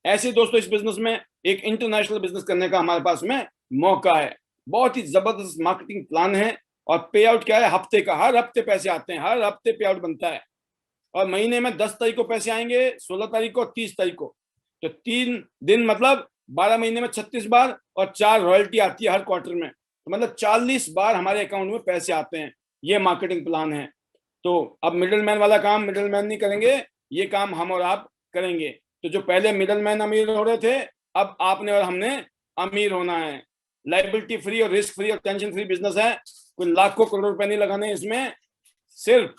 ऐसे दोस्तों इस बिजनेस में एक इंटरनेशनल बिजनेस करने का हमारे पास में मौका है। बहुत ही जबरदस्त मार्केटिंग प्लान है। और पे आउट क्या है, हफ्ते का, हर हफ्ते पैसे आते हैं, हर हफ्ते पे आउट बनता है। और महीने में 10 तारीख को पैसे आएंगे, 16 तारीख को, 30 तारीख को। तो 3 दिन मतलब 12 महीने में 36 बार, और 4 रॉयल्टी आती है हर क्वार्टर में। तो मतलब 40 बार हमारे अकाउंट में पैसे आते हैं। ये मार्केटिंग प्लान है। तो अब मिडिल मैन वाला काम मिडिल मैन नहीं करेंगे, ये काम हम और आप करेंगे। तो जो पहले मिडिल मैन अमीर हो रहे थे, अब आपने और हमने अमीर होना है। लाइबिलिटी फ्री और रिस्क फ्री और टेंशन फ्री बिजनेस है। कोई लाखों करोड़ रुपए नहीं लगाने इसमें, सिर्फ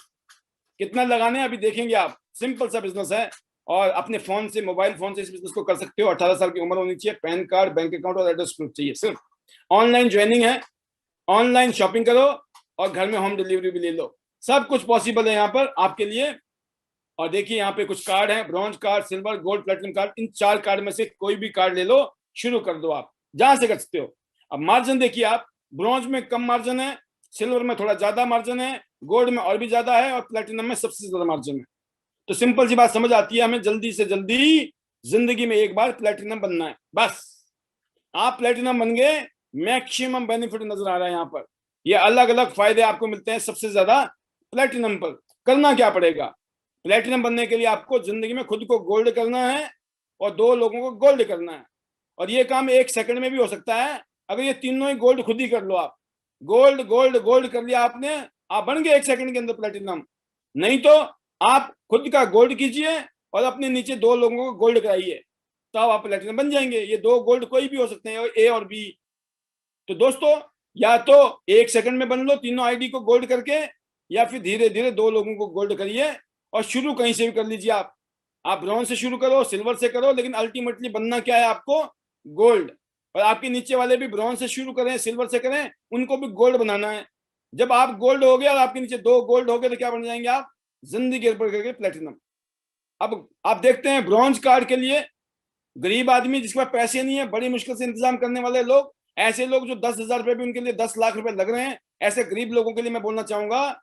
कितना लगाने अभी देखेंगे आप। सिंपल सा बिजनेस है, और अपने फोन से, मोबाइल फोन से इस बिजनेस को कर सकते हो। 18 साल की उम्र होनी चाहिए, पैन कार्ड, बैंक अकाउंट और एड्रेस प्रूफ चाहिए सिर्फ। ऑनलाइन ज्वाइनिंग है, ऑनलाइन शॉपिंग करो और घर में होम डिलीवरी भी ले लो। सब कुछ पॉसिबल है यहाँ पर आपके लिए। और देखिए यहाँ पे कुछ कार्ड हैं, bronze card, silver, gold, platinum card. इन 4 कार्ड में से कोई भी कार्ड ले लो, शुरू कर दो, आप जहां से कर सकते हो। अब मार्जिन देखिए आप, ब्रॉन्ज में कम मार्जिन है, सिल्वर में थोड़ा ज्यादा मार्जिन है, गोल्ड में और भी ज्यादा है, और प्लेटिनम में सबसे ज्यादा मार्जिन है। तो सिंपल सी बात समझ आती है हमें, जल्दी से जल्दी जिंदगी में एक बार प्लेटिनम बनना है बस। आप प्लेटिनम बन गए, मैक्सिमम बेनिफिट नजर आ रहा है यहाँ पर। ये अलग अलग फायदे आपको मिलते हैं सबसे ज्यादा प्लेटिनम पर। करना क्या पड़ेगा? प्लेटिनम बनने के लिए आपको जिंदगी में खुद को गोल्ड करना है, और 2 लोगों को गोल्ड करना है। और ये काम 1 सेकंड में भी हो सकता है, अगर ये तीनों ही गोल्ड खुद ही कर लो आप। गोल्ड गोल्ड गोल्ड कर लिया आपने, आप बन गए 1 सेकंड के अंदर प्लेटिनम। नहीं तो आप खुद का गोल्ड कीजिए और अपने नीचे 2 लोगों को गोल्ड कराइए, तब आप प्लेटिनम बन जाएंगे। ये 2 गोल्ड कोई भी हो सकते हैं, ए और बी। तो दोस्तों, या तो 1 सेकंड में बन लो तीनों आईडी को गोल्ड करके, या फिर धीरे धीरे 2 लोगों को गोल्ड करिए। और शुरू कहीं से भी कर लीजिए आप ब्रॉन्ज से शुरू करो, सिल्वर से करो, लेकिन अल्टीमेटली बनना क्या है आपको? गोल्ड। और आपके नीचे वाले भी ब्रॉन्ज से शुरू करें, सिल्वर से करें, उनको भी गोल्ड बनाना है। जब आप गोल्ड हो गए और आपके नीचे 2 गोल्ड हो गए, तो क्या बन जाएंगे आप? जिंदगी पर करके प्लेटिनम। अब आप देखते हैं ब्रॉन्ज कार्ड के लिए गरीब आदमी जिसके पास पैसे नहीं है, बड़ी मुश्किल से इंतजाम करने वाले लोग, ऐसे लोग जो 10,000 रुपए भी उनके लिए 10 लाख रुपए लग रहे हैं, ऐसे गरीब लोगों के लिए मैं बोलना चाहूंगा,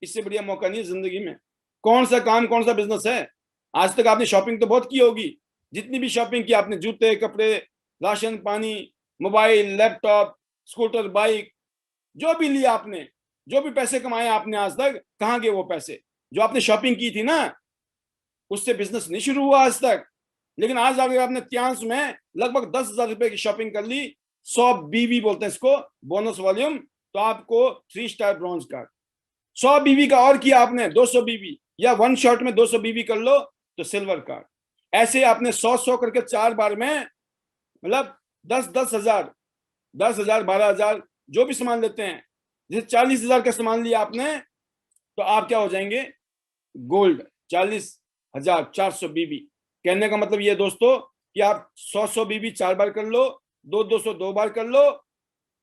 इससे बढ़िया मौका नहीं है जिंदगी में। कौन सा काम, कौन सा बिजनेस है? आज तक आपने शॉपिंग तो बहुत की होगी, जितनी भी शॉपिंग की आपने, जूते, कपड़े, राशन पानी, मोबाइल, लैपटॉप, स्कूटर, बाइक, जो भी लिया आपने, जो भी पैसे कमाए आपने आज तक, कहाँ गए वो पैसे? जो आपने शॉपिंग की थी ना, उससे बिजनेस नहीं शुरू हुआ आज तक। लेकिन आज अगर आपने त्यांश में लगभग 10,000 रुपए की शॉपिंग कर ली, 100 बीबी बोलते हैं इसको, बोनस वॉल्यूम, तो आपको 3 स्टार ब्रॉन्ज कार्ड। 100 बीबी का और किया आपने 200 बीबी, या 1 शॉट में 200 बीबी कर लो तो सिल्वर कार्ड। ऐसे आपने 100 करके 4 बार में, मतलब 10,000, 10,000, 12,000, जो भी सामान लेते हैं, जैसे 40,000 का सामान लिया आपने, तो आप क्या हो जाएंगे? गोल्ड। 40,400 बीबी। कहने का मतलब ये दोस्तों कि आप 100 बीबी 4 बार कर लो, 200 2 बार कर लो,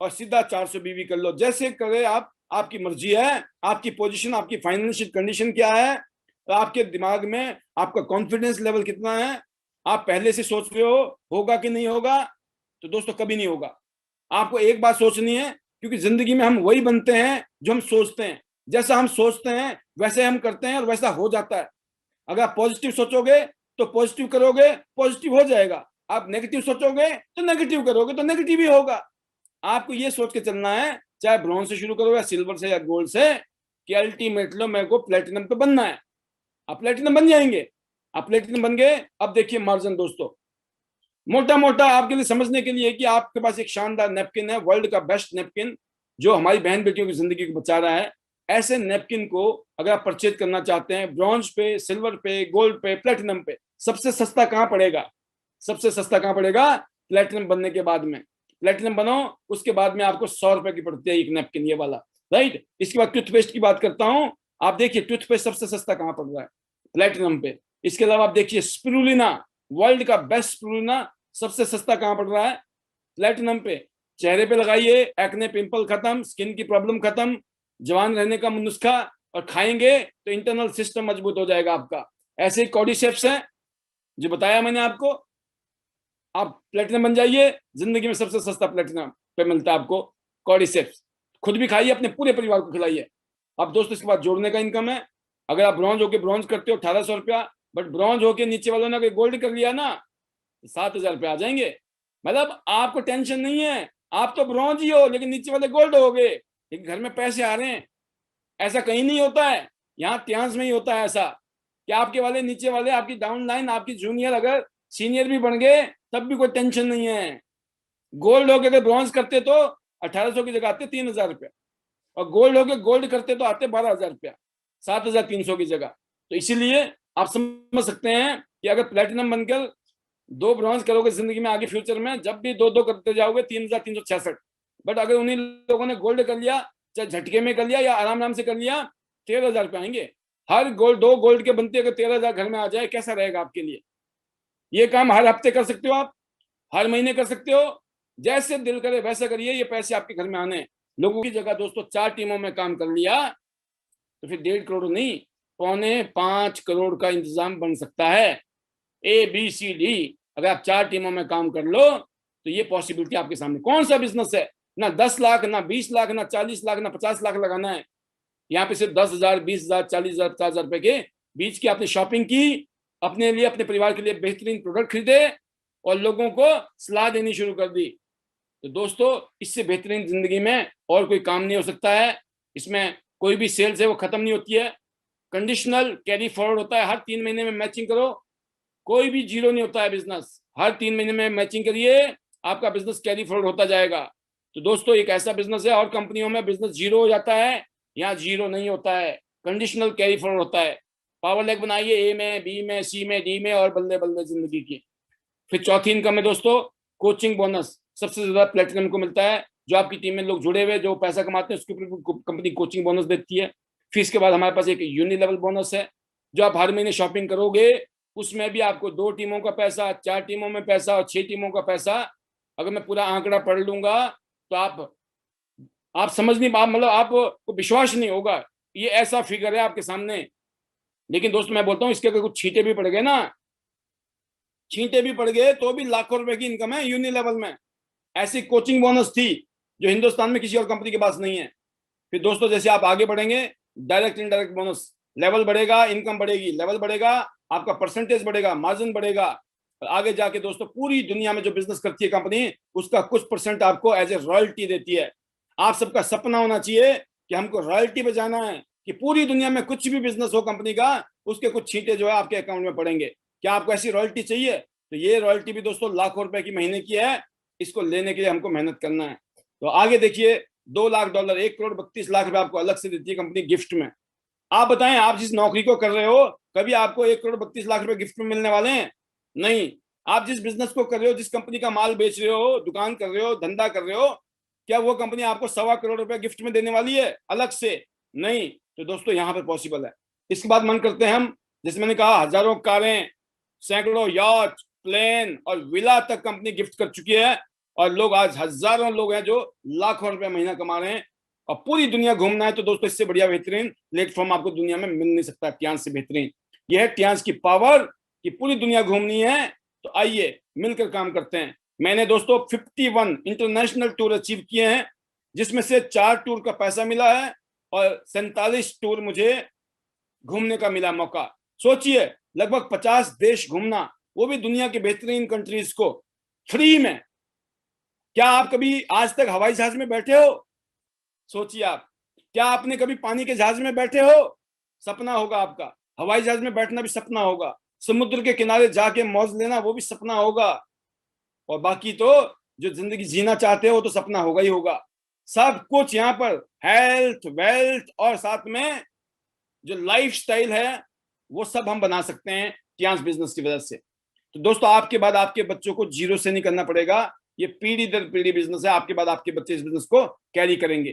और सीधा 400 बीबी कर लो। जैसे करे आप, आपकी मर्जी है। आपकी पोजीशन, आपकी फाइनेंशियल कंडीशन क्या है, आपके दिमाग में आपका कॉन्फिडेंस लेवल कितना है, आप पहले से सोच रहे हो होगा कि नहीं होगा? तो दोस्तों कभी नहीं होगा। आपको एक बात सोचनी है, क्योंकि जिंदगी में हम वही बनते हैं जो हम सोचते हैं। जैसा हम सोचते हैं वैसे हम करते हैं, और वैसा हो जाता है। अगर आप पॉजिटिव सोचोगे तो पॉजिटिव करोगे, पॉजिटिव हो जाएगा। आप नेगेटिव सोचोगे तो नेगेटिव करोगे, तो नेगेटिव ही होगा। आपको ये सोच के चलना है, चाहे ब्रॉन्ज से शुरू करो या सिल्वर से या गोल्ड से, कि अल्टीमेटली मेरे को प्लेटिनम पे बनना है। आप प्लेटिनम बन जाएंगे। आप प्लेटिनम बन गए, अब देखिए मार्जिन दोस्तों, मोटा मोटा आपके लिए समझने के लिए, कि आपके पास एक शानदार नेपकिन है, वर्ल्ड का बेस्ट नेपकिन, जो हमारी बहन बेटियों की जिंदगी को बचा रहा है। ऐसे नेपकिन को अगर आप परचेज करना चाहते हैं, ब्रॉन्ज पे, सिल्वर पे, गोल्ड पे, प्लेटिनम पे, सबसे सस्ता कहाँ पड़ेगा? सबसे सस्ता कहाँ पड़ेगा? प्लेटिनम बनने के बाद में। प्लेटिनम बनो, उसके बाद में आपको 100 रुपए की पड़ती है एक नेपकिन, ये वाला, राइट। इसके बाद टूथपेस्ट की बात करता हूं। आप देखिए टूथपेस्ट सबसे सस्ता कहाँ पड़ रहा है? प्लेटिनम पे। इसके अलावा आप देखिए स्पिरुलिना, वर्ल्ड का बेस्ट स्पिरुलिना, सबसे सस्ता कहाँ पड़ रहा है? प्लेटिनम पे। चेहरे पे लगाइए, एक्ने, पिंपल खत्म, स्किन की प्रॉब्लम खत्म, जवान रहने का नुस्खा, और खाएंगे तो इंटरनल सिस्टम मजबूत हो जाएगा आपका। ऐसे ही कॉर्डिसेप्स है, जो बताया मैंने आपको। आप प्लेटिनम बन जाइए, जिंदगी में सबसे सस्ता प्लेटिनम पे मिलता है आपको कॉर्डिसेप्स। खुद भी खाइए, अपने पूरे परिवार को खिलाइए। अब दोस्तों इसके बाद जोड़ने का इनकम है। अगर आप ब्रॉन्ज होके ब्रॉन्ज करते हो 1,800 रुपया, बट ब्रॉन्ज होके नीचे वालों ने गोल्ड कर लिया ना, 7,000 रुपये आ जाएंगे। मतलब आपको टेंशन नहीं है, आप तो ब्रॉन्ज ही हो लेकिन नीचे वाले गोल्ड हो गए, लेकिन घर में पैसे आ रहे हैं। ऐसा कहीं नहीं होता है, यहाँ इतिहास में ही होता है ऐसा कि आपके वाले नीचे वाले, आपकी डाउन लाइन, आपकी जूनियर अगर सीनियर भी बन गए तब भी कोई टेंशन नहीं है। गोल्ड होके अगर ब्रॉन्ज करते तो 1800 की जगह आते 3,000 रुपया, और गोल्ड होके गोल्ड करते तो आते 12,000 रुपया, 7,300 की जगह। तो इसीलिए आप समझ सकते हैं कि अगर प्लेटिनम बनकर 2 ब्रॉन्ज करोगे जिंदगी में आगे फ्यूचर में, जब भी 2-2 करते जाओगे 3,366। बट अगर उन्हीं लोगों ने गोल्ड कर लिया, चाहे झटके में कर लिया या आराम आराम से कर लिया, 13,000 रुपये आएंगे। हर गोल्ड 2 गोल्ड के बनते अगर 13,000 घर में आ जाए, कैसा रहेगा आपके लिए? ये काम हर हफ्ते कर सकते हो आप, हर महीने कर सकते हो, जैसे दिल करे वैसा करिए, ये पैसे आपके घर में आने हैं। लोगों की जगह दोस्तों 4 टीमों में काम कर लिया तो फिर 1.5 करोड़ नहीं, 4.25 करोड़ का इंतजाम बन सकता है। ABCD अगर आप 4 टीमों में काम कर लो तो ये पॉसिबिलिटी आपके सामने। कौन सा बिजनेस है, ना 10 लाख, ना 20 लाख, ना 40 लाख, ना 50 लाख लगाना है। यहाँ पे सिर्फ 10,000, 20,000, 40,000, 50,000 रुपए के बीच की आपने शॉपिंग की, अपने लिए, अपने परिवार के लिए बेहतरीन प्रोडक्ट खरीदे और लोगों को सलाह देनी शुरू कर दी। तो दोस्तों इससे बेहतरीन जिंदगी में और कोई काम नहीं हो सकता है। इसमें कोई भी सेल्स है वो खत्म नहीं होती है, कंडीशनल कैरी फॉरवर्ड होता है। हर 3 महीने में मैचिंग करो, कोई भी जीरो नहीं होता है बिजनेस। हर 3 महीने में मैचिंग करिए, आपका बिजनेस कैरी फॉरवर्ड होता जाएगा। तो दोस्तों एक ऐसा बिजनेस है, और कंपनियों में बिजनेस जीरो हो जाता है, यहाँ जीरो नहीं होता है, कंडीशनल कैरी फॉरवर्ड होता है। पावर लेग बनाइए A में, B में, C में, D में, और बल्ले बल्ले जिंदगी की। फिर चौथी इनकम है दोस्तों कोचिंग बोनस। सबसे ज्यादा प्लेटिनम को मिलता है। जो आपकी टीम में लोग जुड़े हुए जो पैसा कमाते हैं उसके ऊपर कंपनी कोचिंग बोनस देती है। फिर इसके बाद हमारे पास एक यूनि लेवल बोनस है, जो आप हर महीने शॉपिंग करोगे उसमें भी आपको 2 टीमों का पैसा, 4 टीमों में पैसा और 6 टीमों का पैसा। अगर मैं पूरा आंकड़ा पढ़ लूंगा तो आप समझ नहीं, आप मतलब आपको विश्वास नहीं होगा, ये ऐसा फिगर है आपके सामने। लेकिन दोस्तों मैं बोलता हूँ इसके अगर कुछ छींटे भी पड़ गए ना, छींटे भी पड़ गए तो भी लाखों रुपए की इनकम है यूनि लेवल में। ऐसी कोचिंग बोनस थी जो हिंदुस्तान में किसी और कंपनी के पास नहीं है। फिर दोस्तों जैसे आप आगे बढ़ेंगे, डायरेक्ट इनडायरेक्ट बोनस लेवल बढ़ेगा, इनकम बढ़ेगी, लेवल बढ़ेगा, आपका परसेंटेज बढ़ेगा, मार्जिन बढ़ेगा। आगे जाके दोस्तों पूरी दुनिया में जो बिजनेस करती है कंपनी, उसका कुछ परसेंट आपको एज ए रॉयल्टी देती है। आप सबका सपना होना चाहिए कि हमको रॉयल्टी पे जाना है, कि पूरी दुनिया में कुछ भी बिजनेस हो कंपनी का, उसके कुछ छींटे जो है आपके अकाउंट में पड़ेंगे। क्या आपको ऐसी रॉयल्टी चाहिए? तो ये रॉयल्टी भी दोस्तों लाखों रुपए की महीने की है, इसको लेने के लिए हमको मेहनत करना है। तो आगे देखिए, $2 लाख, 1,32,00,000 रुपए आपको अलग से देती है कंपनी गिफ्ट में। आप बताएं, आप जिस नौकरी को कर रहे हो, कभी आपको 1,32,00,000 रुपए गिफ्ट में मिलने वाले हैं? नहीं। आप जिस बिजनेस को कर रहे हो, जिस कंपनी का माल बेच रहे हो, दुकान कर रहे हो, धंधा कर रहे हो, क्या वो कंपनी आपको 1.25 करोड़ रुपए गिफ्ट में देने वाली है अलग से? नहीं। तो दोस्तों यहाँ पर पॉसिबल है। इसके बाद मन करते हैं हम, जैसे मैंने कहा, हजारों कारें, सैकड़ों यॉट, प्लेन और विला तक कंपनी गिफ्ट कर चुकी है, और लोग आज हजारों लोग हैं जो लाखों रुपए महीना कमा रहे हैं। और पूरी दुनिया घूमना है तो दोस्तों इससे बढ़िया बेहतरीन प्लेटफॉर्म आपको दुनिया में मिल नहीं सकता। ट्यांस से बेहतरीन यह है ट्यांस की पावर, कि पूरी दुनिया घूमनी है तो आइए मिलकर काम करते हैं। मैंने दोस्तों 51 इंटरनेशनल टूर अचीव किए हैं, जिसमें से 4 टूर का पैसा मिला है और 47 टूर मुझे घूमने का मिला मौका। सोचिए, लगभग 50 देश घूमना, वो भी दुनिया के बेहतरीन कंट्रीज को फ्री में। क्या आप कभी आज तक हवाई जहाज में बैठे हो? सोचिए आप, क्या आपने कभी पानी के जहाज में बैठे हो? सपना होगा आपका। हवाई जहाज में बैठना भी सपना होगा, समुद्र के किनारे जाके मौज लेना वो भी सपना होगा, और बाकी तो जो जिंदगी जीना चाहते हो तो सपना होगा ही होगा। सब कुछ यहाँ पर, हेल्थ, वेल्थ और साथ में जो लाइफस्टाइल है वो सब हम बना सकते हैं ट्यांस बिजनेस की वजह से। तो दोस्तों आपके बाद आपके बच्चों को जीरो से नहीं करना पड़ेगा, ये पीढ़ी दर पीढ़ी बिजनेस है। आपके बाद आपके बच्चे इस बिजनेस को कैरी करेंगे।